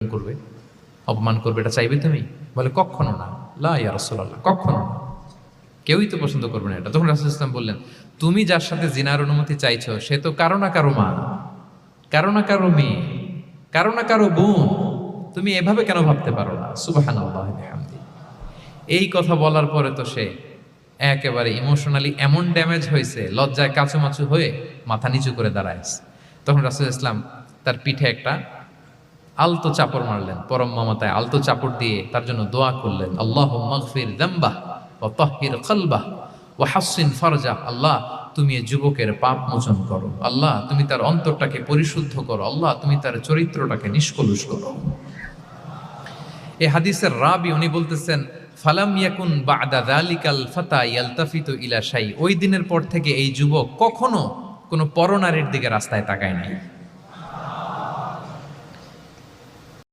করবে, অপমান করবে, এটা চাইবে তুমি? বলে কখনো না, লা ইয়া রাসূলুল্লাহ, কখনো না, কেউই তো পছন্দ করবে না এটা। তখন রাসূল ইসলাম বললেন, তুমি যার সাথে জিনার অনুমতি চাইছো সে তো কারো না কারো মা, কারো না কারো মেয়ে, কারো না কারো বোন, তুমি এভাবে কেন ভাবতে পারো না? সুবহানাল্লাহি ওয়া বিহামদিহি। এই কথা বলার পরে তো সে একেবারে ইমোশনালি এমন ড্যামেজ হয়েছে, লজ্জায় কাচুমাচু হয়ে মাথা নিচু করে দাঁড়ায়ছে। তখন রাসূল ইসলাম তার পিঠে একটা আলতো চাপড় মারলেন, পরম মমতায় আলতো চাপড় দিয়ে তার জন্য দোয়া করলেন, আল্লাহুম্মা গফির যামবাহ ওয়া তাহহির কলবাহ ওয়া হাসসিন ফারজাহ। আল্লাহ, তুমি এই যুবকের পাপ মোচন করো, আল্লাহ তুমি তার অন্তরটাকে পরিশুদ্ধ করো, আল্লাহ তুমি তার চরিত্রটাকে নিষ্কলুষ করো। এই হাদিসের রাবি উনি বলতেছেন, ফালাম ইয়াকুন বা'দা যালিকাল ফাতা ইয়ালতাফিতু ইলা শাই। ওই দিনের পর থেকে এই যুবক কখনো কোনো পরনারীর দিকে রাস্তায় তাকায় নাই।